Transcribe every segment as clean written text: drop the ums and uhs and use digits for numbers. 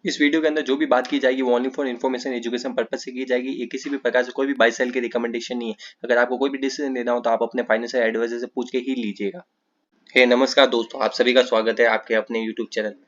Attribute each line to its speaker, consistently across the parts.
Speaker 1: इस वीडियो के अंदर जो भी बात की जाएगी वो only for information education purpose से की जाएगी। ये किसी भी प्रकार से कोई भी बाय सेल की रिकमेंडेशन नहीं है। अगर आपको कोई भी डिसीजन लेना हो तो आप अपने फाइनेंशियल एडवाइजर से पूछ के ही लीजिएगा। नमस्कार दोस्तों, आप सभी का स्वागत है आपके अपने यूट्यूब चैनल में।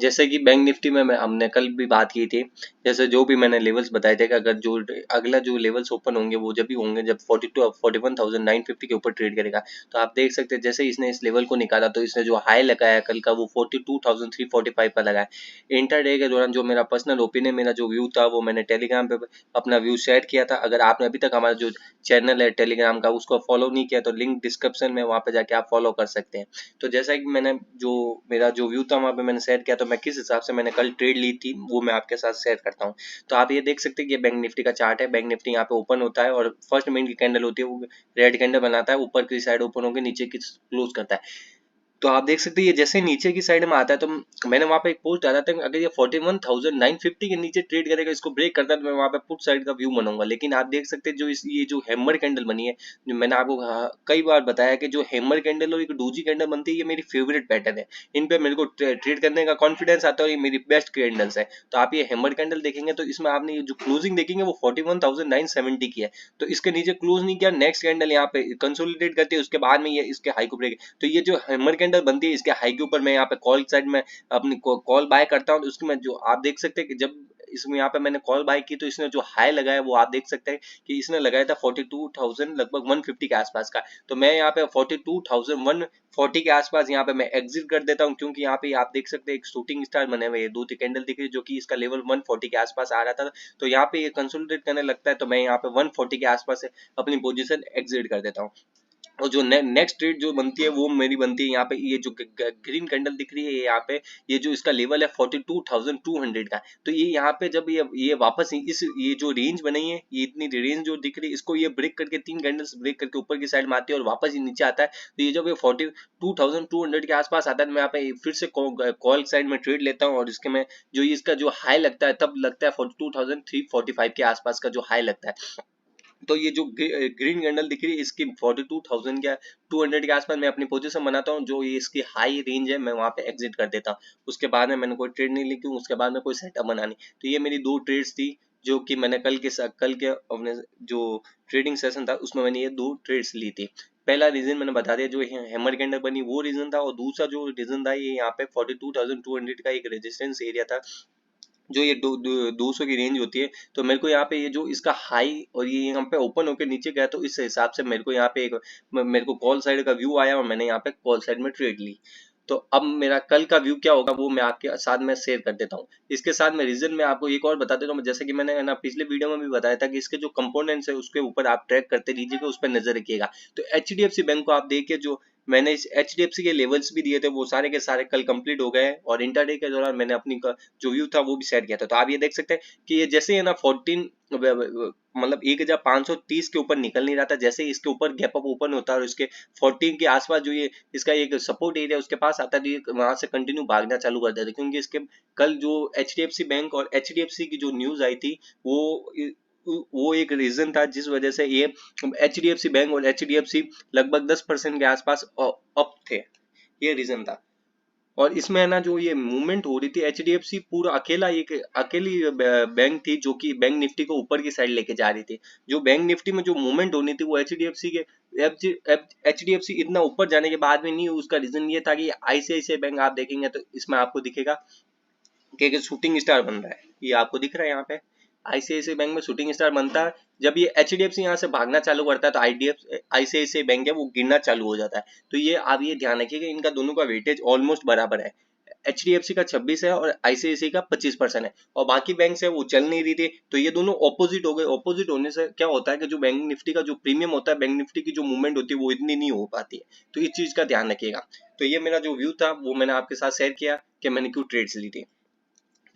Speaker 1: जैसे कि बैंक निफ्टी में हमने कल भी बात की थी। जैसे जो भी मैंने लेवल्स बताए थे कि अगर जो अगला जो लेवल्स ओपन होंगे वो जब भी होंगे जब 41,950 के ऊपर ट्रेड करेगा। तो आप देख सकते हैं जैसे इसने इस लेवल को निकाला तो इसने जो हाई लगाया कल का वो 42,345 पर लगाया। इंटरडे के दौरान जो मेरा पर्सनल ओपिनियन, मेरा जो व्यू था वो मैंने टेलीग्राम पे अपना व्यू शेयर किया था। अगर आपने अभी तक हमारा जो चैनल है टेलीग्राम का उसको फॉलो नहीं किया तो लिंक डिस्क्रिप्शन में वहाँ पे जाके आप फॉलो कर सकते हैं। तो जैसा कि मैंने जो मेरा जो व्यू था वहाँ पे मैंने शेयर किया, तो मैं किस हिसाब से मैंने कल ट्रेड ली थी वो मैं आपके साथ शेयर करता हूँ। तो आप ये देख सकते हैं कि ये बैंक निफ्टी का चार्ट है। बैंक निफ्टी यहाँ पे ओपन होता है और फर्स्ट मेन की कैंडल होती है वो रेड कैंडल बनाता है, ऊपर की साइड ओपन होकर नीचे की क्लोज करता है। तो आप देख सकते हैं ये जैसे नीचे की साइड में आता है तो मैंने वहां पे एक पोस्ट डाला था कि अगर ये 41,950 के नीचे ट्रेड करेगा, इसको ब्रेक करता है तो मैं वहां पे पुट साइड का व्यू बनाऊंगा। लेकिन आप देख सकते हैं जो ये जो हैमर कैंडल बनी है, जो मैंने आपको कई बार बताया कि जो हैमर कैंडल और एक डोजी कैंडल बनती है ये मेरी फेवरेट पैटर्न है। इन पे मेरे को ट्रेड करने का कॉन्फिडेंस आता है और ये मेरी बेस्ट कैंडल्स है। तो आप ये हैमर कैंडल देखेंगे तो इसमें आपने ये जो क्लोजिंग देखेंगे वो 41,970 की है। तो इसके नीचे क्लोज नहीं किया, नेक्स्ट कैंडल यहाँ पे कंसोलिडेट करती है, उसके बाद में ये इसके हाई को ब्रेक। तो ये जो हैमर कैंडल बनती है इसके हाई के ऊपर मैं यहाँ पे कॉल साइड में अपनी कॉल बाय करता हूँ। उसमें जो आप देख सकते हैं कि जब इसमें यहाँ पे मैंने कॉल बाय की तो इसने जो हाई लगाया वो आप देख सकते हैं कि इसने लगाया था 42,000 लगभग 150 के आसपास का। तो मैं यहाँ पे 42,140 के आसपास यहाँ पे मैं एग्जिट कर देता हूँ, क्योंकि यहाँ पे आप देख सकते हैं एक शूटिंग स्टार बने हुए दो तीन कैंडल दिख रही है जो कि इसका लेवल 140 के आसपास आ रहा था। तो यहाँ पे ये कंसोलिडेट करने लगता है तो मैं यहाँ पे 140 के आसपास अपनी पोजीशन एग्जिट कर देता हूँ। और जो नेक्स्ट ट्रेड जो बनती है वो मेरी बनती है यहाँ पे, ये जो ग्रीन कैंडल दिख रही है यहाँ पे, ये जो इसका लेवल है 42,200 का। तो ये यहाँ पे जब ये वापस इस ये जो रेंज बनाई है, ये इतनी रेंज जो दिख रही है इसको ये ब्रेक करके तीन कैंडल्स ब्रेक करके ऊपर की साइड में आती है और वापस ये नीचे आता है। तो ये जब ये 42,200 के आसपास आता है तो मैं यहाँ पे फिर से कॉल साइड में ट्रेड लेता हूँ और इसके में जो इसका जो हाई लगता है तब लगता है 42,345 के आसपास का जो हाई लगता है। तो ये जो ग्रीन कैंडल दिख रही है इसकी 42,000 या 200 के आसपास मैं अपनी पोजीशन बनाता हूँ। जो ये इसकी हाई रेंज है मैं वहाँ पे एग्जिट कर देता हूँ। उसके बाद में मैंने कोई ट्रेड नहीं ली, क्यों उसके बाद में कोई सेटअप बना नहीं। तो ये मेरी दो ट्रेड्स थी जो कि मैंने कल के अपने जो ट्रेडिंग सेशन था उसमें मैंने ये दो ट्रेड्स ली थी। पहला रीजन मैंने बता दिया, जो हैमर कैंडल बनी वो रीजन था, और दूसरा जो रीजन था ये यहाँ पे 42,200 का एक रेजिस्टेंस एरिया था जो ये 200 की रेंज होती है। तो मेरे को यहाँ पे ये जो इसका हाई और ये यहाँ पे ओपन होकर नीचे गया तो इस हिसाब से मेरे को यहाँ पे मेरे को कॉल साइड का व्यू आया और मैंने यहाँ पे कॉल साइड में ट्रेड ली। तो अब मेरा कल का व्यू क्या होगा वो मैं आपके साथ में शेयर कर देता हूँ। इसके साथ में रीजन मैं आपको एक और बता देता हूँ, जैसे कि मैंने ना पिछले वीडियो में भी बताया था कि इसके जो कंपोनेंट्स है उसके ऊपर आप ट्रैक करते रहिएगा, उस पर नजर रखिएगा। तो HDFC बैंक को आप देखिए, जो मैंने इस HDFC के लेवल्स भी दिए थे वो सारे के सारे कल कंप्लीट हो गए और इंटरडे के दौरान मैंने अपनी जो व्यू था वो भी शेयर किया था। तो आप ये देख सकते हैं कि ये जैसे है ना 14 मतलब 1,530 के ऊपर निकल नहीं रहा था, जैसे इसके ऊपर गैप अप ओपन होता है और इसके 14 के आसपास जो ये इसका एक सपोर्ट एरिया उसके पास आता है तो ये वहां से कंटिन्यू भागना चालू कर देता है। क्योंकि इसके कल जो HDFC बैंक और HDFC की जो न्यूज आई थी वो एक रीजन था जिस वजह से ये HDFC बैंक और HDFC लगभग 10% के आसपास अप थे। ये रीजन था। और इसमें है ना जो ये मूवमेंट हो रही थी, HDFC पूरा अकेला एक अकेली बैंक थी जो कि बैंक निफ्टी को ऊपर की साइड लेके जा रही थी। जो बैंक निफ्टी में जो मूवमेंट होनी थी वो HDFC इतना ऊपर जाने के बाद में नहीं, उसका रीजन ये था कि ICICI बैंक आप देखेंगे तो इसमें आपको दिखेगा कि शूटिंग स्टार बन रहा है। ये आपको दिख रहा है यहाँ पे ICICI बैंक में शूटिंग स्टार बनता है। जब ये HDFC यहाँ से भागना चालू करता है तो ICICI बैंक है वो गिरना चालू हो जाता है। तो ये आप ये ध्यान रखिए कि इनका दोनों का वेटेज ऑलमोस्ट बराबर है। HDFC का 26 है और ICICI का 25% है और बाकी बैंक है वो चल नहीं रही थी। तो ये दोनों ऑपोजिट हो गए। ऑपोजिट होने से क्या होता है कि जो बैंक निफ्टी का जो प्रीमियम होता है, बैंक निफ्टी की जो मूवमेंट होती है वो इतनी नहीं हो पाती है। तो इस चीज का ध्यान रखिएगा। तो ये मेरा जो व्यू था वो मैंने आपके साथ शेयर किया कि मैंने क्यों ट्रेड्स ली थी।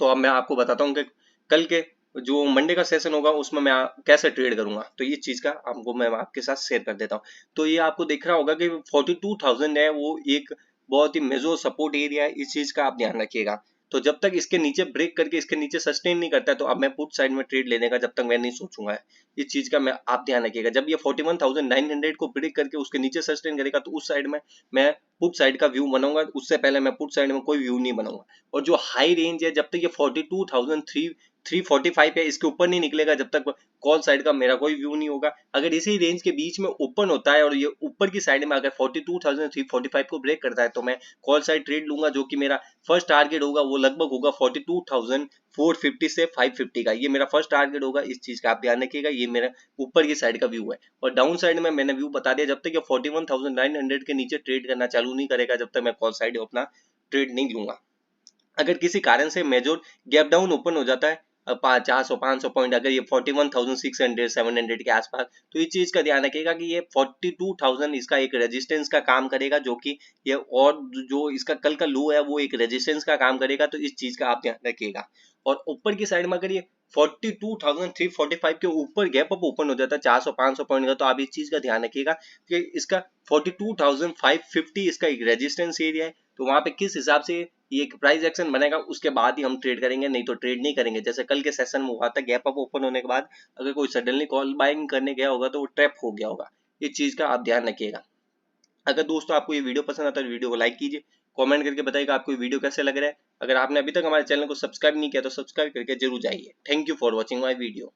Speaker 1: तो अब मैं आपको बताता हूँ कि कल के जो मंडे का सेशन होगा उसमें मैं कैसे ट्रेड करूंगा। तो ये चीज का आपको मैं आपके साथ शेयर कर देता हूँ। तो ये आपको दिख रहा होगा कि 42,000 है वो एक बहुत ही मेजर सपोर्ट एरिया है, इस चीज का आप ध्यान रखिएगा। तो जब तक इसके नीचे ब्रेक करके इसके नीचे सस्टेन नहीं करता है तो अब मैं पुट साइड में ट्रेड लेने का जब तक मैं नहीं सोचूंगा। इस चीज का मैं आप ध्यान रखिएगा। जब ये 41,900 को ब्रेक करके उसके नीचे सस्टेन करेगा तो उस साइड में मैं पुट साइड का व्यू बनाऊंगा, उससे पहले मैं पुट साइड में कोई व्यू नहीं बनाऊंगा। और जो हाई रेंज है जब तक ये 42,345 है इसके ऊपर नहीं निकलेगा जब तक कॉल साइड का मेरा कोई व्यू नहीं होगा। अगर इसी रेंज के बीच में ओपन होता है और ये ऊपर की साइड में अगर 42,345 को ब्रेक करता है तो मैं कॉल साइड ट्रेड लूंगा, जो कि मेरा फर्स्ट टारगेट होगा वो लगभग होगा 42,450 से 550 का। ये मेरा फर्स्ट टारगेट होगा। इस चीज का आप ध्यान रखिएगा। ये मेरा ऊपर की साइड का व्यू है। और डाउन साइड में मैंने व्यू बता दिया, जब तक ये 41,900 के नीचे ट्रेड करना चालू नहीं करेगा जब तक मैं कॉल साइड अपना ट्रेड नहीं लूंगा। अगर किसी कारण से मेजर गैप डाउन ओपन हो जाता है 400-500 पॉइंट, अगर ये 41,600 700 के आसपास, तो इस चीज का ध्यान रखिएगा कि ये 42,000 इसका एक रेजिस्टेंस का काम करेगा, जो कि ये और जो इसका कल का लो है वो एक रेजिस्टेंस का काम करेगा। तो इस चीज का आप ध्यान रखिएगा। और ऊपर की साइड में अगर ये 42,345 के ऊपर गैप अप ओपन हो जाता है 400-500 पॉइंट का, तो आप इस चीज का ध्यान रखिएगा कि इसका 42,550 इसका एक रेजिस्टेंस एरिया है। तो वहां पे किस हिसाब से ये एक प्राइस एक्शन बनेगा उसके बाद ही हम ट्रेड करेंगे, नहीं तो ट्रेड नहीं करेंगे। जैसे कल के सेशन में हुआ था, गैप अप ओपन होने के बाद अगर कोई सडनली कॉल बाइंग करने गया होगा तो वो ट्रैप हो गया होगा। इस चीज का आप ध्यान रखिएगा। अगर दोस्तों आपको ये वीडियो पसंद आता है तो वीडियो को लाइक कीजिए, कमेंट करके बताइएगा आपको ये वीडियो कैसे लग रहा है। अगर आपने अभी तक हमारे चैनल को सब्सक्राइब नहीं किया तो सब्सक्राइब करके जरूर जाइए। Thank you for watching my video.